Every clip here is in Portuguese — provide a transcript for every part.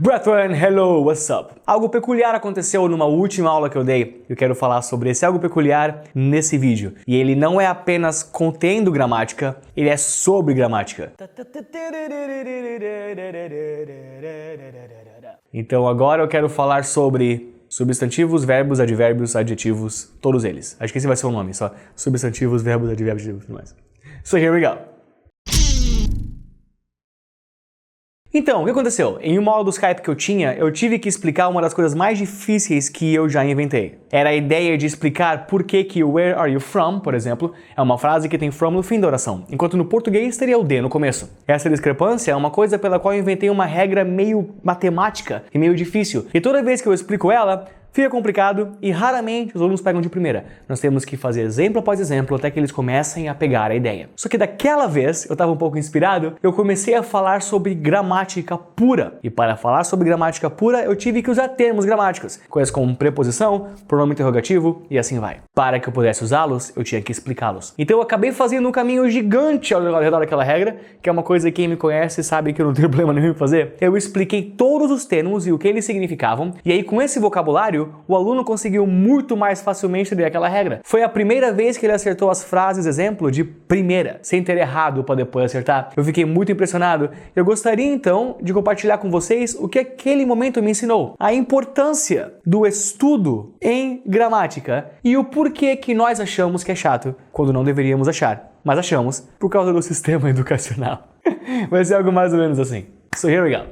Brethren, hello, what's up? Algo peculiar aconteceu numa última aula que eu dei. Eu quero falar sobre esse algo peculiar nesse vídeo. E ele não é apenas contendo gramática, ele é sobre gramática. Então agora eu quero falar sobre substantivos, verbos, advérbios, adjetivos, todos eles. Acho que esse vai ser o nome, só substantivos, verbos, advérbios, adjetivos e tudo mais. So here we go. Então, o que aconteceu? Em uma aula do Skype que eu tinha, eu tive que explicar uma das coisas mais difíceis que eu já inventei. Era a ideia de explicar por que where are you from, por exemplo, é uma frase que tem from no fim da oração, enquanto no português teria o de no começo. Essa discrepância é uma coisa pela qual eu inventei uma regra meio matemática e meio difícil. E toda vez que eu explico ela, fica complicado e raramente os alunos pegam de primeira. Nós temos que fazer exemplo após exemplo até que eles comecem a pegar a ideia. Só que daquela vez, eu estava um pouco inspirado, eu comecei a falar sobre gramática pura. E para falar sobre gramática pura, eu tive que usar termos gramáticos, coisas como preposição, pronome interrogativo e assim vai. Para que eu pudesse usá-los, eu tinha que explicá-los. Então eu acabei fazendo um caminho gigante ao redor daquela regra, que é uma coisa que quem me conhece sabe que eu não tenho problema nenhum em fazer. Eu expliquei todos os termos e o que eles significavam, e aí com esse vocabulário, o aluno conseguiu muito mais facilmente ler aquela regra. Foi a primeira vez que ele acertou as frases exemplo de primeira, sem ter errado para depois acertar. Eu fiquei muito impressionado. Eu gostaria então de compartilhar com vocês o que aquele momento me ensinou. A importância do estudo em gramática e o porquê que nós achamos que é chato, quando não deveríamos achar. Mas achamos por causa do sistema educacional. Vai ser algo mais ou menos assim. So here we go.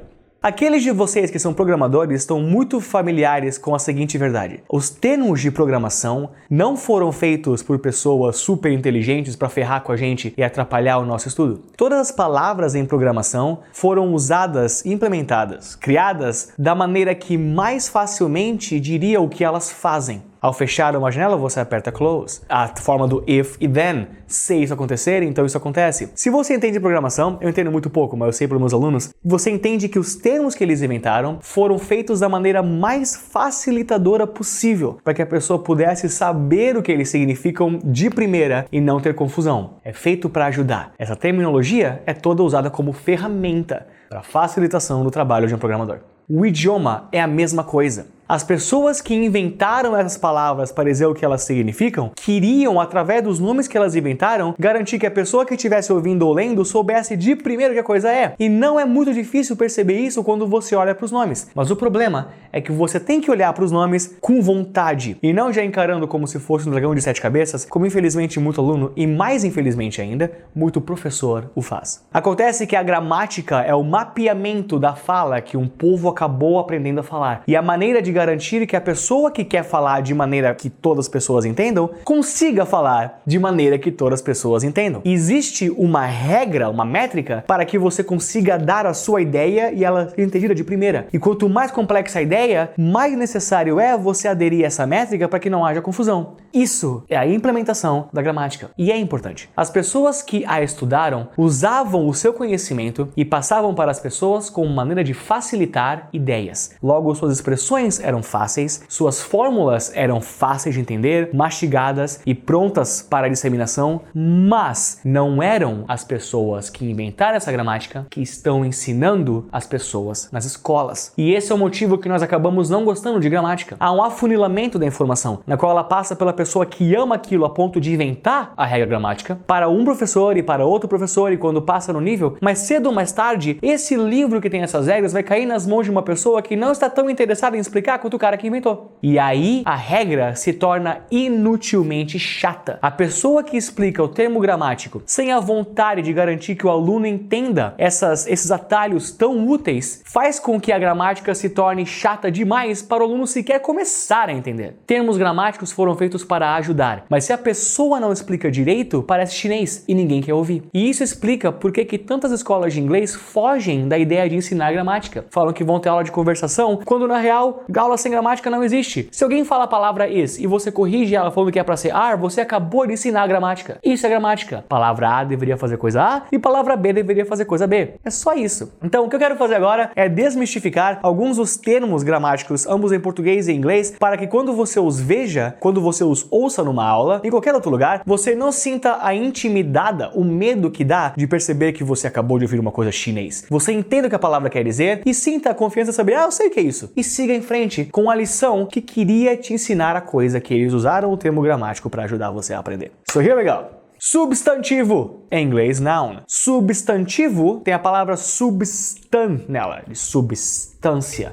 Aqueles de vocês que são programadores estão muito familiares com a seguinte verdade. Os termos de programação não foram feitos por pessoas super inteligentes para ferrar com a gente e atrapalhar o nosso estudo. Todas as palavras em programação foram usadas, implementadas, criadas da maneira que mais facilmente diria o que elas fazem. Ao fechar uma janela, você aperta close. A forma do if e then. Se isso acontecer, então isso acontece. Se você entende programação, eu entendo muito pouco, mas eu sei pelos meus alunos, você entende que os termos que eles inventaram foram feitos da maneira mais facilitadora possível, para que a pessoa pudesse saber o que eles significam de primeira e não ter confusão. É feito para ajudar. Essa terminologia é toda usada como ferramenta para facilitação do trabalho de um programador. O idioma é a mesma coisa. As pessoas que inventaram essas palavras para dizer o que elas significam, queriam, através dos nomes que elas inventaram, garantir que a pessoa que estivesse ouvindo ou lendo soubesse de primeiro o que a coisa é. E não é muito difícil perceber isso quando você olha para os nomes. Mas o problema é que você tem que olhar para os nomes com vontade, e não já encarando como se fosse um dragão de 7 cabeças, como infelizmente muito aluno, e mais infelizmente ainda, muito professor o faz. Acontece que a gramática é o mapeamento da fala que um povo acabou aprendendo a falar. E a maneira de garantir que a pessoa que quer falar de maneira que todas as pessoas entendam, consiga falar de maneira que todas as pessoas entendam. Existe uma regra, uma métrica, para que você consiga dar a sua ideia e ela seja entendida de primeira. E quanto mais complexa a ideia, mais necessário é você aderir a essa métrica para que não haja confusão. Isso é a implementação da gramática. E é importante. As pessoas que a estudaram usavam o seu conhecimento e passavam para as pessoas como maneira de facilitar ideias. Logo, suas expressões eram fáceis, suas fórmulas eram fáceis de entender, mastigadas e prontas para a disseminação, mas não eram as pessoas que inventaram essa gramática que estão ensinando as pessoas nas escolas. E esse é o motivo que nós acabamos não gostando de gramática. Há um afunilamento da informação, na qual ela passa pela pessoa que ama aquilo a ponto de inventar a regra gramática, para um professor e para outro professor, e quando passa no nível, mais cedo ou mais tarde, esse livro que tem essas regras vai cair nas mãos de uma pessoa que não está tão interessada em explicar quanto o cara que inventou. E aí a regra se torna inutilmente chata. A pessoa que explica o termo gramático sem a vontade de garantir que o aluno entenda esses atalhos tão úteis, faz com que a gramática se torne chata demais para o aluno sequer começar a entender. Termos gramáticos foram feitos para ajudar, mas se a pessoa não explica direito, parece chinês e ninguém quer ouvir. E isso explica por que tantas escolas de inglês fogem da ideia de ensinar gramática. Falam que vão ter aula de conversação, quando na real Aula sem gramática não existe. Se alguém fala a palavra is e você corrige ela falando que é pra ser are, você acabou de ensinar a gramática. Isso é gramática. Palavra A deveria fazer coisa A e palavra B deveria fazer coisa B. É só isso. Então, o que eu quero fazer agora é desmistificar alguns dos termos gramáticos, ambos em português e inglês, para que quando você os veja, quando você os ouça numa aula, em qualquer outro lugar, você não sinta a intimidada, o medo que dá de perceber que você acabou de ouvir uma coisa chinês. Você entenda o que a palavra quer dizer e sinta a confiança de saber, eu sei o que é isso. E siga em frente com a lição que queria te ensinar a coisa que eles usaram o termo gramático para ajudar você a aprender. So here we go. Substantivo, em inglês noun. Substantivo tem a palavra substan nela, de substância.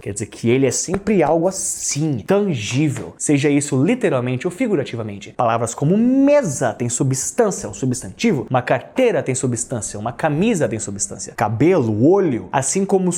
Quer dizer que ele é sempre algo assim, tangível, seja isso literalmente ou figurativamente. Palavras como mesa tem substância, um substantivo. Uma carteira tem substância, uma camisa tem substância. Cabelo, olho, assim como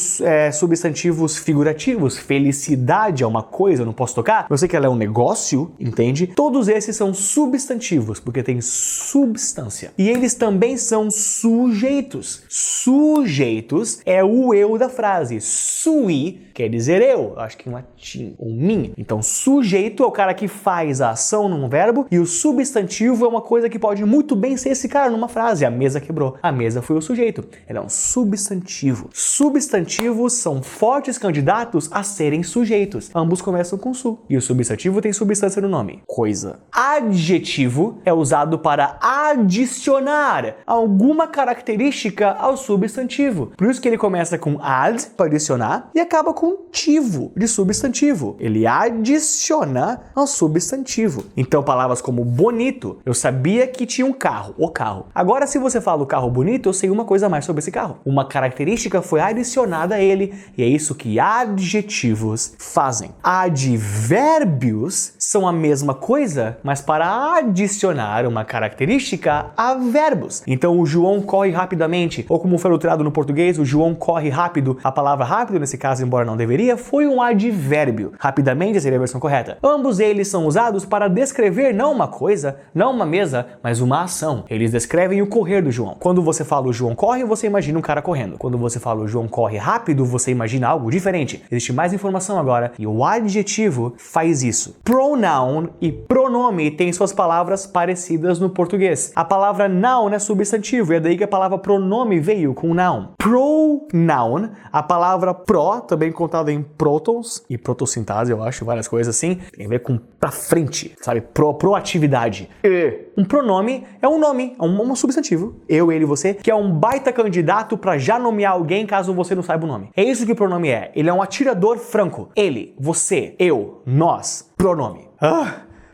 substantivos figurativos. Felicidade é uma coisa, eu não posso tocar. Eu sei que ela é um negócio, entende? Todos esses são substantivos, porque tem substância. E eles também são sujeitos. Sujeitos é o eu da frase. Sui quer dizer eu, acho que em latim, ou mim. Então, sujeito é o cara que faz a ação num verbo e o substantivo é uma coisa que pode muito bem ser esse cara numa frase. A mesa quebrou. A mesa foi o sujeito. Ele é um substantivo. Substantivos são fortes candidatos a serem sujeitos. Ambos começam com su. E o substantivo tem substância no nome. Coisa. Adjetivo é usado para adicionar alguma característica ao substantivo. Por isso que ele começa com ad, para adicionar, e acaba com tivo, de substantivo. Ele adiciona ao substantivo. Então, palavras como bonito, eu sabia que tinha um carro, o carro. Agora, se você fala o carro bonito, eu sei uma coisa a mais sobre esse carro. Uma característica foi adicionada a ele, e é isso que adjetivos fazem. Advérbios são a mesma coisa, mas para adicionar uma característica a verbos. Então, o João corre rapidamente, ou como foi alterado no português, o João corre rápido. A palavra rápido, nesse caso, embora não deveria, foi um advérbio. Rapidamente seria a versão correta. Ambos eles são usados para descrever não uma coisa, não uma mesa, mas uma ação. Eles descrevem o correr do João. Quando você fala o João corre, você imagina um cara correndo. Quando você fala o João corre rápido, você imagina algo diferente. Existe mais informação agora e o adjetivo faz isso. Pronoun e pronome têm suas palavras parecidas no português. A palavra noun é substantivo e é daí que a palavra pronome veio com noun. Pronoun, a palavra pro, também contada em prótons e protossintase, eu acho, várias coisas assim, tem a ver com pra frente, sabe? Proatividade. Um pronome é um nome, é um substantivo, eu, ele, você, que é um baita candidato pra já nomear alguém caso você não saiba o nome. É isso que o pronome é. Ele é um atirador franco. Ele, você, eu, nós. Pronome.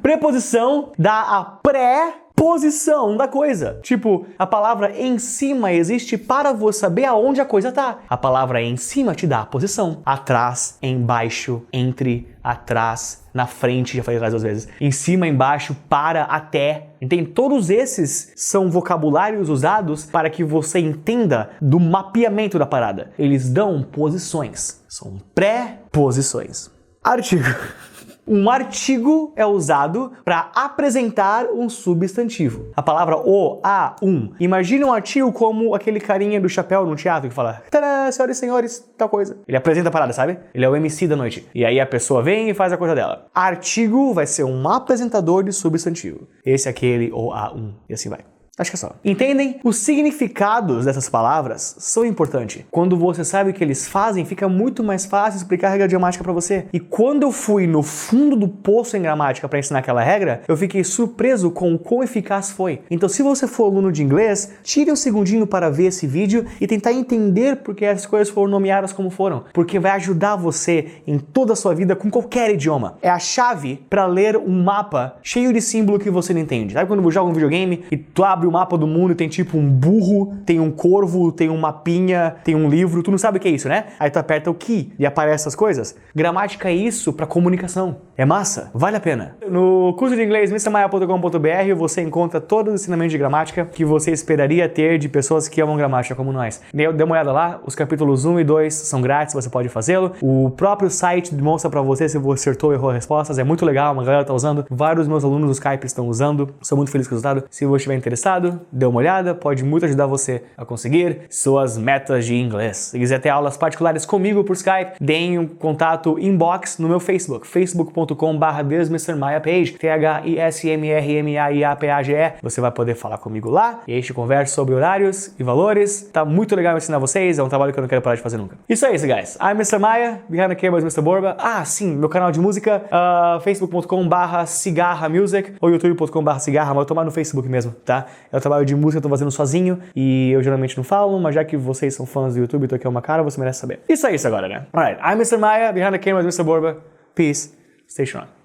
Preposição dá a pré-posição da coisa. Tipo, a palavra em cima existe para você saber aonde a coisa tá. A palavra em cima te dá a posição. Atrás, embaixo, entre, atrás, na frente, já falei atrás 2 vezes. Em cima, embaixo, para, até. Entende? Todos esses são vocabulários usados para que você entenda do mapeamento da parada. Eles dão posições. São pré-posições. Artigo. Um artigo é usado para apresentar um substantivo. A palavra o, a, um. Imagine um artigo como aquele carinha do chapéu no teatro que fala: tadã, senhoras e senhores, tal coisa. Ele apresenta a parada, sabe? Ele é o MC da noite. E aí a pessoa vem e faz a coisa dela. Artigo vai ser um apresentador de substantivo. Esse, aquele, o, a, um. E assim vai. Acho que é só. Entendem? Os significados dessas palavras são importantes. Quando você sabe o que eles fazem, fica muito mais fácil explicar a regra de gramática pra você. E quando eu fui no fundo do poço em gramática pra ensinar aquela regra, eu fiquei surpreso com o quão eficaz foi. Então, se você for aluno de inglês, tire um segundinho para ver esse vídeo e tentar entender por que as coisas foram nomeadas como foram. Porque vai ajudar você em toda a sua vida com qualquer idioma. É a chave pra ler um mapa cheio de símbolo que você não entende. Sabe quando você joga um videogame e tu abre o mapa do mundo e tem tipo um burro, tem um corvo, tem um mapinha, tem um livro, tu não sabe o que é isso, né? Aí tu aperta o key e aparece essas coisas. Gramática é isso pra comunicação. É massa, vale a pena. No curso de inglês mrmaia.com.br você encontra todos os ensinamentos de gramática que você esperaria ter de pessoas que amam gramática como nós. Dê uma olhada lá, os capítulos 1 e 2 são grátis, você pode fazê-lo. O próprio site demonstra pra você se você acertou ou errou respostas, é muito legal, uma galera tá usando. Vários meus alunos do Skype estão usando, sou muito feliz com o resultado. Se você estiver interessado, gostado, dê uma olhada, pode muito ajudar você a conseguir suas metas de inglês. Se quiser ter aulas particulares comigo por Skype, deem um contato inbox no meu Facebook, facebook.com/thismrmaiapage, THISMRMAIAPAGE. Você vai poder falar comigo lá e a gente conversa sobre horários e valores. Tá muito legal ensinar vocês, é um trabalho que eu não quero parar de fazer nunca. Isso é isso, guys. I'm Mr. Maia, behind the camera is Mr. Borba. Ah, sim, meu canal de música, facebook.com/cigarramusic ou youtube.com/cigarra, mas eu tô mais no Facebook mesmo, tá? É o trabalho de música que eu tô fazendo sozinho e eu geralmente não falo, mas já que vocês são fãs do YouTube, tô aqui é uma cara, você merece saber. Isso é isso agora, né? Alright, I'm Mr. Maia, behind the camera is Mr. Borba. Peace, stay strong.